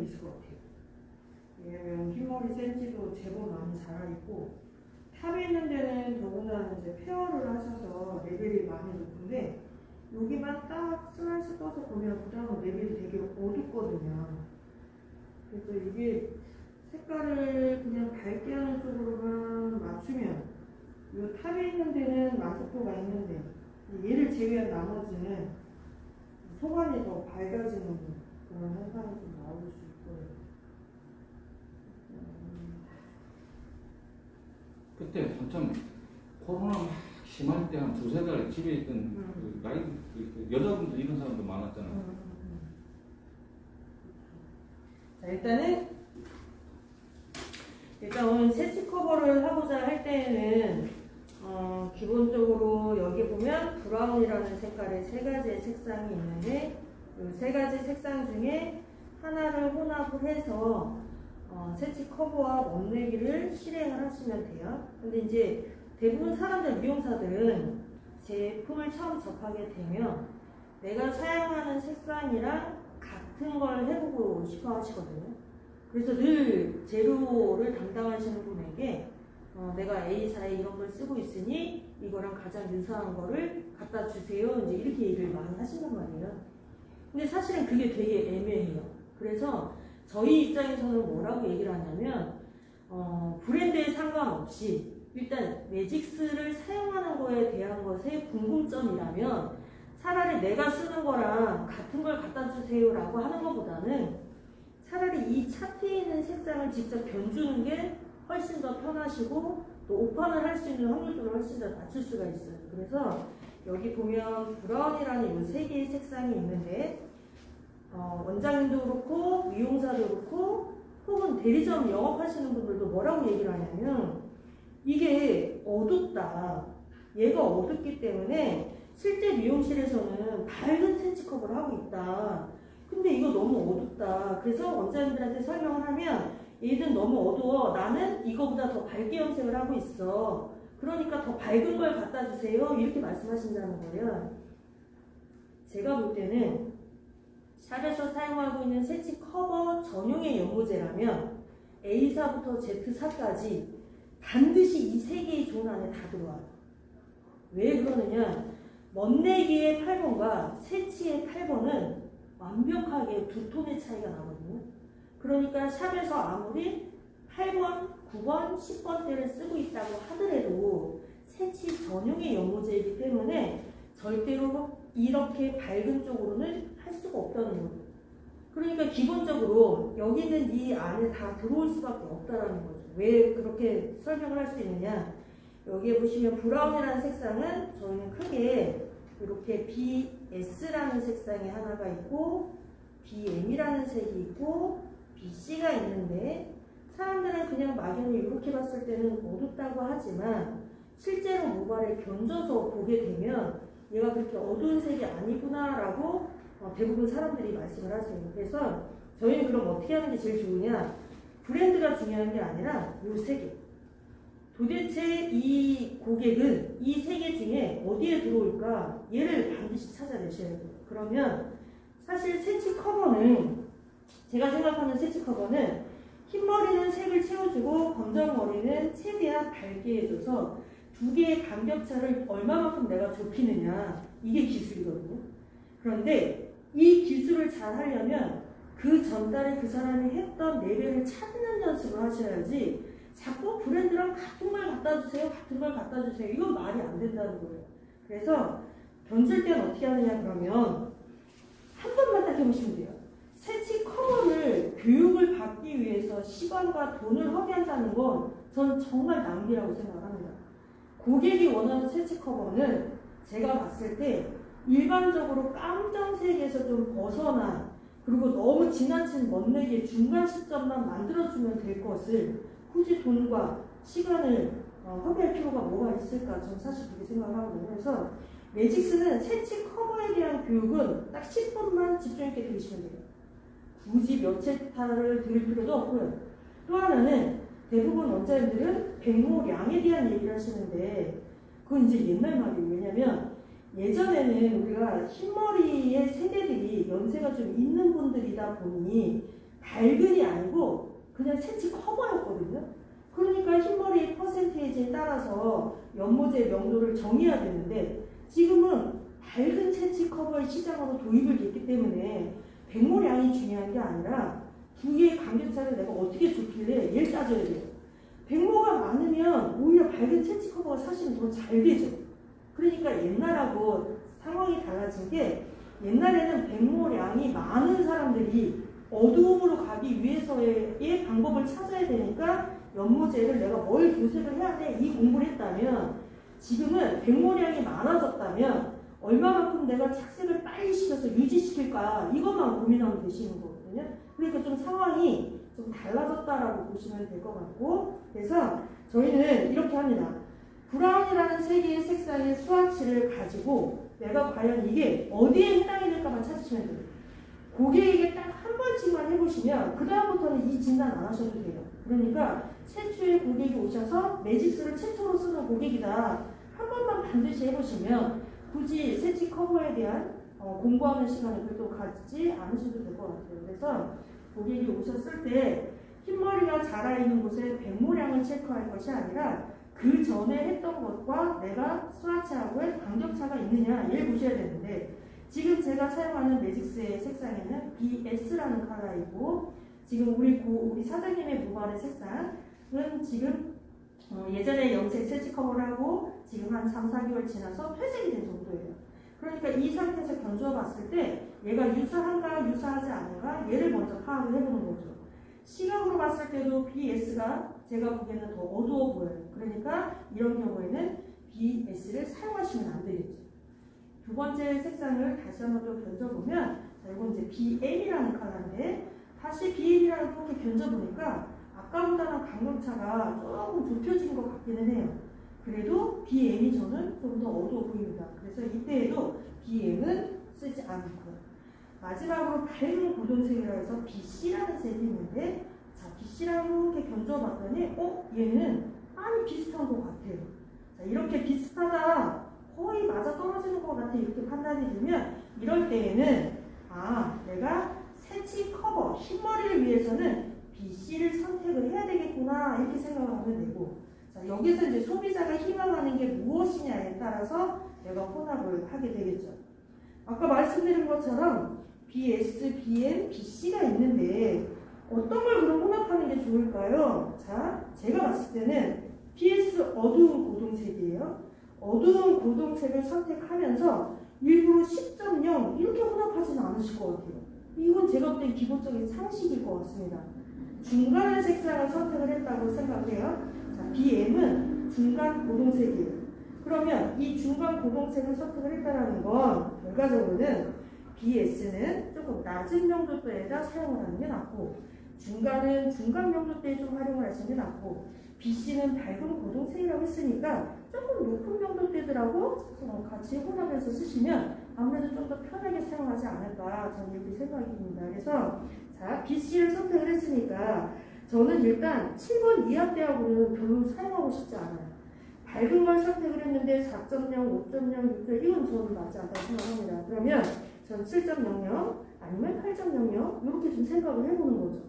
좀 있을 것 같아요. 왜냐면 흰머리 센치도 제법 많이 자라있고 탑에 있는 데는 더군다나 이제 페어를 하셔서 레벨이 많이 높은데 여기만 딱 슬라이스 떠서 보면 그 다음 레벨이 되게 어둡거든요. 그래서 이게 색깔을 그냥 밝게 하는 쪽으로만 맞추면 이 탑에 있는 데는 만족도가 있는데 얘를 제외한 나머지는 소관이 더 밝아지는 그런 현상이 좀 나올 수 있고요. 그때 한참 코로나 막 심할 때 한 2~3달 집에 있던 그 나이 여자분들 이런 사람도 많았잖아요. 자, 일단 오늘 새치 커버를 하고자 할 때에는 기본적으로 여기 보면 브라운이라는 색깔의 3가지의 색상이 있는데 이 3가지 색상 중에 하나를 혼합을 해서 새치 커버와 멋내기를 실행을 하시면 돼요. 근데 이제 대부분 사람들, 미용사들은 제품을 처음 접하게 되면 내가 사용하는 색상이랑 같은 걸 해보고 싶어 하시거든요. 그래서 늘 재료를 담당하시는 분에게 내가 A사에 이런 걸 쓰고 있으니 이거랑 가장 유사한 거를 갖다 주세요. 이제 이렇게 얘기를 많이 하신단 말이에요. 근데 사실은 그게 되게 애매해요. 그래서 저희 입장에서는 뭐라고 얘기를 하냐면 브랜드에 상관없이 일단 매직스를 사용하는 거에 대한 것에 궁금점이라면 차라리 내가 쓰는 거랑 같은 걸 갖다 주세요 라고 하는 것보다는 차라리 이 차트에 있는 색상을 직접 견주는 게 훨씬 더 편하시고 또 오판을 할 수 있는 확률도 훨씬 더 낮출 수가 있어요. 그래서 여기 보면 브라운이라는 이 3개의 색상이 있는데 원장님도 그렇고 미용사도 그렇고 혹은 대리점 영업하시는 분들도 뭐라고 얘기를 하냐면 이게 어둡다. 얘가 어둡기 때문에 실제 미용실에서는 밝은 센치 커버를 하고 있다. 근데 이거 너무 어둡다. 그래서 원장님들한테 설명을 하면 얘는 너무 어두워. 나는 이거보다 더 밝게 염색을 하고 있어. 그러니까 더 밝은 걸 갖다 주세요. 이렇게 말씀하신다는 거예요. 제가 볼 때는 샵에서 사용하고 있는 새치 커버 전용의 연고제라면 A사부터 Z사까지 반드시 이 3개의 존 안에 다 들어와요. 왜 그러느냐? 멋내기의 8번과 새치의 8번은 완벽하게 2톤의 차이가 나거든요. 그러니까 샵에서 아무리 8번, 9번, 10번대를 쓰고 있다고 하더라도 새치 전용의 연고제이기 때문에 절대로 이렇게 밝은 쪽으로는 할 수가 없다는 거예요. 그러니까 기본적으로 여기는 이 안에 다 들어올 수밖에 없다는 거죠. 왜 그렇게 설명을 할 수 있느냐? 여기에 보시면 브라운이라는 색상은 저희는 크게 이렇게 BS라는 색상이 하나가 있고 BM이라는 색이 있고 BC가 있는데 사람들은 그냥 막연히 이렇게 봤을 때는 어둡다고 하지만 실제로 모발에 견져서 보게 되면 얘가 그렇게 어두운 색이 아니구나 라고 대부분 사람들이 말씀을 하세요. 그래서 저희는 그럼 어떻게 하는 게 제일 좋으냐? 브랜드가 중요한 게 아니라 요 3개. 도대체 이 고객은 이 3개 중에 어디에 들어올까? 얘를 반드시 찾아내셔야 돼요. 그러면 사실 새치 커버는 제가 생각하는 새치 커버는 흰머리는 색을 채워주고 검정머리는 최대한 밝게 해줘서 2개의 간격차를 얼마만큼 내가 좁히느냐 이게 기술이거든요. 그런데 이 기술을 잘 하려면 그 전달에 그 사람이 했던 레벨을 찾는 연습을 하셔야지 자꾸 브랜드랑 같은 걸 갖다 주세요, 같은 걸 갖다 주세요. 이건 말이 안 된다는 거예요. 그래서 견줄 때는 어떻게 하느냐 그러면 한 번만 딱 해보시면 돼요. 새치 커버를 교육을 받기 위해서 시간과 돈을 허비한다는 건 저는 정말 낭비라고 생각을 합니다. 고객이 원하는 새치 커버는 제가 봤을 때 일반적으로 깜정색에서 좀 벗어나 그리고 너무 지나친 멋내기의 중간 시점만 만들어주면 될 것을 굳이 돈과 시간을 허비할 필요가 뭐가 있을까 저는 사실 그렇게 생각을 하거든요. 그래서 매직스는 새치 커버에 대한 교육은 딱 10분만 집중 있게 들으시면 돼요. 굳이 몇 챕터를 들을 필요도 없고요. 또 하나는 대부분 원장님들은 백모량에 대한 얘기를 하시는데 그건 이제 옛날 말이에요. 왜냐면 예전에는 우리가 흰머리의 세대들이 연세가 좀 있는 분들이다 보니 밝은이 아니고 그냥 채취 커버였거든요. 그러니까 흰머리 퍼센테이지에 따라서 연모제 명도를 정해야 되는데 지금은 밝은 채취 커버의 시장으로 도입을 됐기 때문에 백모량이 중요한 게 아니라 두 개의 간격차를 내가 어떻게 좁힐래? 얘를 따져야 돼요. 백모가 많으면 오히려 밝은 채취 커버가 사실은 더 잘 되죠. 그러니까 옛날하고 상황이 달라진 게 옛날에는 백모량이 많은 사람들이 어두움으로 가기 위해서의 방법을 찾아야 되니까 연모제를 내가 뭘 도색을 해야 돼? 이 공부를 했다면 지금은 백모량이 많아졌다면 얼마만큼 내가 착색을 빨리 시켜서 유지시킬까 이것만 고민하면 되시는 거거든요. 그러니까 좀 상황이 좀 달라졌다라고 보시면 될 것 같고 그래서 저희는 이렇게 합니다. 브라운이라는 세 개의 색상의 수화치를 가지고 내가 과연 이게 어디에 해당이 될까만 찾으시면 돼요. 고객에게 딱 한 번씩만 해보시면 그 다음부터는 이 진단 안 하셔도 돼요. 그러니까 최초의 고객이 오셔서 매직스를 최초로 쓰는 고객이다. 한 번만 반드시 해보시면 굳이 새치 커버에 대한 공부하는 시간을 별도 갖지 않으셔도 될 것 같아요. 그래서 고객이 오셨을 때 흰머리가 자라있는 곳에 백모량을 체크할 것이 아니라 그 전에 했던 것과 내가 스와치하고의 간격차가 있느냐 얘를 보셔야 되는데 지금 제가 사용하는 매직스의 색상에는 BS라는 컬러이고 지금 우리 사장님의 모발의 색상은 지금 예전에 염색 새치 커버를 하고 지금 한 3, 4개월 지나서 회색이 된 정도예요. 그러니까 이 상태에서 견주어 봤을 때 얘가 유사한가 유사하지 않은가 얘를 먼저 파악을 해보는 거죠. 시각으로 봤을 때도 BS가 제가 보기에는 더 어두워 보여요. 그러니까 이런 경우에는 BS를 사용하시면 안 되겠죠. 두 번째 색상을 다시 한번 또 견져보면 이건 이제 BM이라는 컬러인데 다시 BM이라는 그렇게 견져보니까 아까보다는 간격차가 조금 좁혀진 것 같기는 해요. 그래도 BM이 저는 좀 더 어두워 보입니다. 그래서 이때에도 BM은 쓰지 않고 마지막으로 밝은 고동색이라 해서 BC라는 색이 있는데 자 BC랑 이렇게 견져봤더니 얘는 많이 비슷한 것 같아요. 자 이렇게 비슷하다 거의 맞아 떨어지는 것 같아 이렇게 판단이 되면 이럴 때에는 내가 새치 커버 흰머리를 위해서는 BC를 선택을 해야 되겠구나 이렇게 생각을 하면 되고 자 여기서 이제 소비자가 희망하는 게 무엇이냐에 따라서 내가 혼합을 하게 되겠죠. 아까 말씀드린 것처럼 BS, BM, BC가 있는데 어떤 걸 그럼 혼합하는 게 좋을까요? 자 제가 봤을 때는 BS 어두운 고동색이에요. 어두운 고동색을 선택하면서 일부러 10.0 이렇게 혼합하지는 않으실 것 같아요. 이건 제가 볼 때 기본적인 상식일 것 같습니다. 중간의 색상을 선택을 했다고 생각해요. 자, BM은 중간 고동색이에요. 그러면 이 중간 고동색을 선택을 했다는 건 결과적으로는 BS는 조금 낮은 명도대에다 사용을 하는 게 낫고 중간은 중간 명도대에 좀 활용을 하시는 게 낫고 BC는 밝은 고동색이라고 했으니까 조금 높은 명도대들하고 같이 혼합해서 쓰시면 아무래도 좀 더 편하게 사용하지 않을까 저는 이렇게 생각이 듭니다. 그래서 자 BC를 선택을 했으니까 저는 일단 7번 이하대하고는 별로 사용하고 싶지 않아요. 밝은 걸 선택을 했는데 4.0, 5.0, 6.0 이건 저는 맞지 않다고 생각합니다. 그러면 전 7.00 아니면 8.00 이렇게 좀 생각을 해보는 거죠.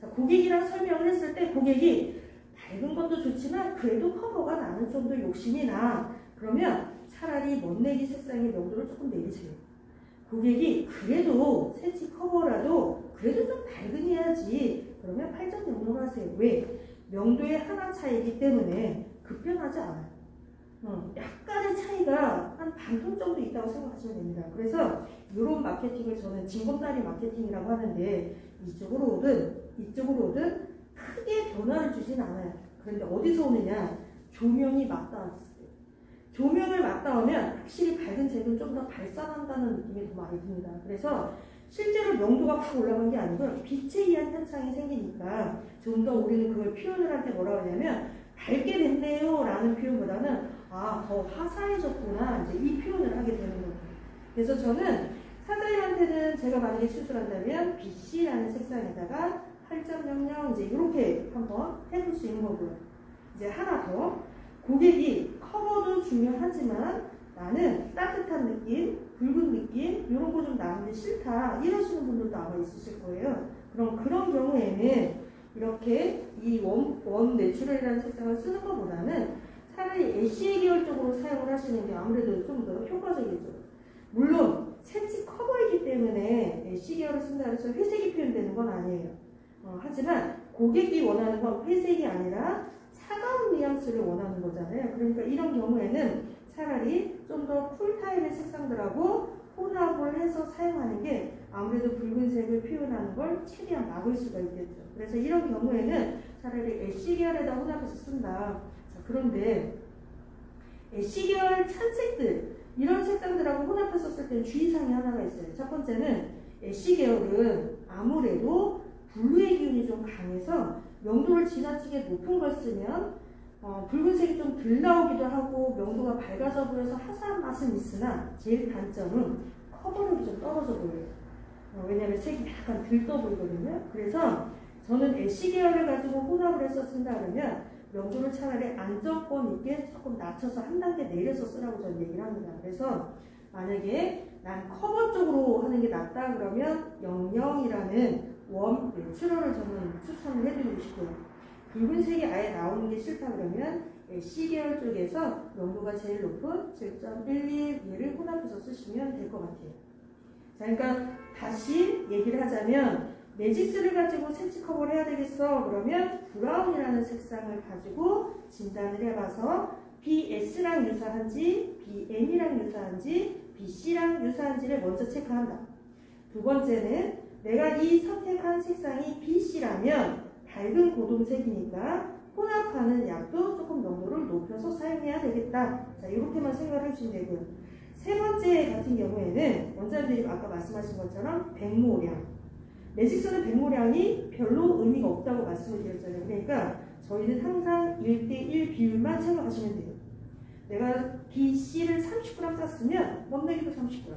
자, 고객이랑 설명을 했을 때 고객이 밝은 것도 좋지만 그래도 커버가 나는 좀 더 욕심이 나. 그러면 차라리 멋내기 색상의 명도를 조금 내리세요. 고객이 그래도 새치 커버라도 그래도 좀 밝은 해야지. 그러면 8.00 하세요. 왜? 명도의 하나 차이기 때문에 급변하지 않아요. 약간의 차이가 한 반톤 정도 있다고 생각하시면 됩니다. 그래서 이런 마케팅을 저는 징검다리 마케팅이라고 하는데 이쪽으로 오든 크게 변화를 주진 않아요. 그런데 어디서 오느냐? 조명이 맞닿았어요. 조명을 맞닿으면 확실히 밝은 색은 좀 더 발산한다는 느낌이 더 많이 듭니다. 그래서 실제로 명도가 확 올라간 게 아니고 빛에 의한 현상이 생기니까 좀 더 우리는 그걸 표현을 할 때 뭐라고 하냐면 밝게 됐네요 라는 표현보다는 더 화사해졌구나 이제 이 표현을 하게 되는 거예요. 그래서 저는 사장님한테는 제가 만약에 추출한다면 BC라는 색상에다가 8.00 이제 이렇게 한번 해볼 수 있는 거고요. 이제 하나 더 고객이 커버도 중요하지만 나는 따뜻한 느낌, 붉은 느낌 이런 거 좀 나는데 싫다 이러시는 분들도 아마 있으실 거예요. 그럼 그런 경우에는 이렇게 이 원 내추럴이라는 색상을 쓰는 것보다는 차라리 애쉬 계열 쪽으로 사용을 하시는 게 아무래도 좀 더 효과적이죠. 물론 색지 커버이기 때문에 애쉬 계열을 쓴다 해서 회색이 표현되는 건 아니에요. 하지만 고객이 원하는 건 회색이 아니라 차가운 뉘앙스를 원하는 거잖아요. 그러니까 이런 경우에는 차라리 좀 더 쿨타입의 색상들하고 혼합을 해서 사용하는 게 아무래도 붉은색을 표현하는 걸 최대한 막을 수가 있겠죠. 그래서 이런 경우에는 차라리 애쉬 계열에다 혼합해서 쓴다. 자, 그런데 애쉬 계열 찬색들 이런 색상들하고 혼합해서 쓸 때는 주의사항이 하나가 있어요. 첫 번째는 애쉬 계열은 아무래도 블루의 기운이 좀 강해서 명도를 지나치게 높은 걸 쓰면 붉은색이 좀 덜 나오기도 하고 명도가 밝아져 보여서 화사한 맛은 있으나 제일 단점은 커버력이 좀 떨어져 보여요. 왜냐하면 색이 약간 들떠 보이거든요. 그래서 저는 애쉬 계열을 가지고 혼합을 해서 쓴다 그러면 명도를 차라리 안정권 있게 조금 낮춰서 한 단계 내려서 쓰라고 저는 얘기를 합니다. 그래서 만약에 난 커버 쪽으로 하는 게 낫다 그러면 00이라는 원 내추럴을 저는 추천을 해드리고 싶고요. 붉은색이 아예 나오는 게 싫다 그러면 C 계열 쪽에서 명도가 제일 높은 7.11 얘를 혼합해서 쓰시면 될 것 같아요. 자, 그러니까 다시 얘기를 하자면 매직스를 가지고 색지 커버를 해야 되겠어. 그러면 브라운이라는 색상을 가지고 진단을 해봐서 BS랑 유사한지 BM이랑 유사한지 BC랑 유사한지를 먼저 체크한다. 두 번째는 내가 이 선택한 색상이 BC라면 밝은 고동색이니까 혼합하는 약도 조금 농도를 높여서 사용해야 되겠다. 자, 이렇게만 생각을 해주시면 되고요. 세 번째 같은 경우에는 원장님들이 아까 말씀하신 것처럼 백모량. 매직스는 백모량이 별로 의미가 없다고 말씀을 드렸잖아요. 그러니까 저희는 항상 1대1 비율만 생각하시면 돼요. 내가 BC를 30g 짰으면 멋내기도 30g,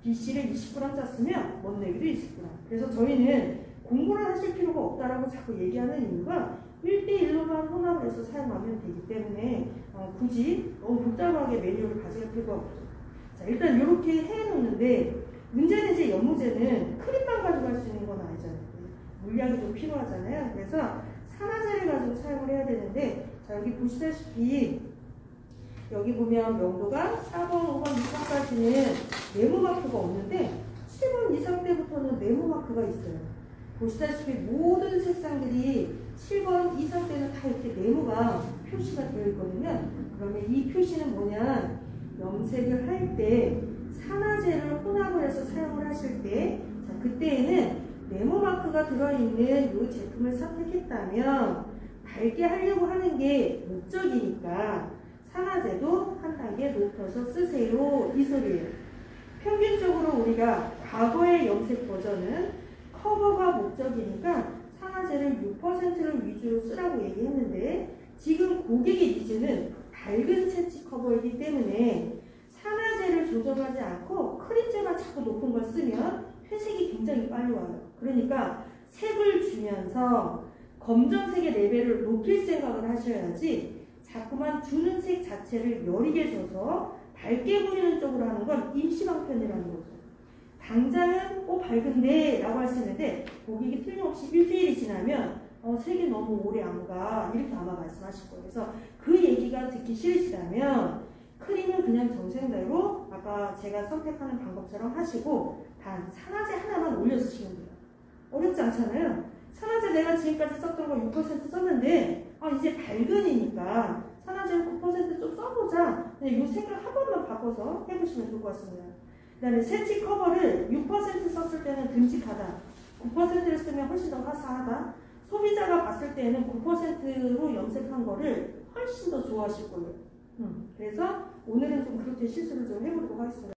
BC를 20g 짰으면 멋내기도 20g. 그래서 저희는 공부를 하실 필요가 없다라고 자꾸 얘기하는 이유가 1대1로만 혼합을 해서 사용하면 되기 때문에 굳이 너무 복잡하게 매뉴얼을 가져갈 필요가 없죠. 자, 일단 이렇게 해놓는데 문제는 이제 연모제는 크림만 가지고 할 수 있는 건 아니잖아요. 물량이 좀 필요하잖아요. 그래서 산화제를 가지고 사용을 해야 되는데 자, 여기 보시다시피 여기 보면 명도가 4번, 5번 이상까지는 네모 마크가 없는데 7번 이상 때부터는 네모 마크가 있어요. 보시다시피 모든 색상들이 7번 이상 때는 다 이렇게 네모가 표시가 되어 있거든요. 그러면 이 표시는 뭐냐? 염색을 할 때 산화제를 혼합을 해서 사용을 하실 때 자, 그때에는 네모 마크가 들어있는 이 제품을 선택했다면 밝게 하려고 하는 게 목적이니까 산화제도 한 단계 높여서 쓰세요. 이 소리예요. 평균적으로 우리가 과거의 염색 버전은 커버가 목적이니까 산화제를 6%를 위주로 쓰라고 얘기했는데 지금 고객의 니즈는 밝은 채취 커버이기 때문에 산화제를 조절하지 않고 크림제만 자꾸 높은 걸 쓰면 회색이 굉장히 빨리 와요. 그러니까 색을 주면서 검정색의 레벨을 높일 생각을 하셔야지 자꾸만 주는 색 자체를 여리게 줘서 밝게 보이는 쪽으로 하는 건 임시방편이라는 거죠. 당장은 밝은데 라고 하시는데 고객이 틀림없이 일주일이 지나면 색이 너무 오래 안 가 이렇게 아마 말씀하실 거예요. 그래서 그 얘기가 듣기 싫으시다면 크림은 그냥 정생대로 아까 제가 선택하는 방법처럼 하시고 단 산화제 하나만 올려 쓰시면 돼요. 어렵지 않잖아요. 산화제 내가 지금까지 썼던 거 6% 썼는데 이제 밝은이니까 산화제를 9% 좀 써보자. 그냥 이 색을 한 번만 바꿔서 해보시면 좋을 것 같습니다. 그 다음에 세치 커버를 6% 썼을 때는 듬직하다. 9%를 쓰면 훨씬 더 화사하다. 소비자가 봤을 때는 9%로 염색한 거를 훨씬 더 좋아하실 거예요. 그래서 오늘은 좀 그렇게 실수를 좀 해보도록 하겠습니다.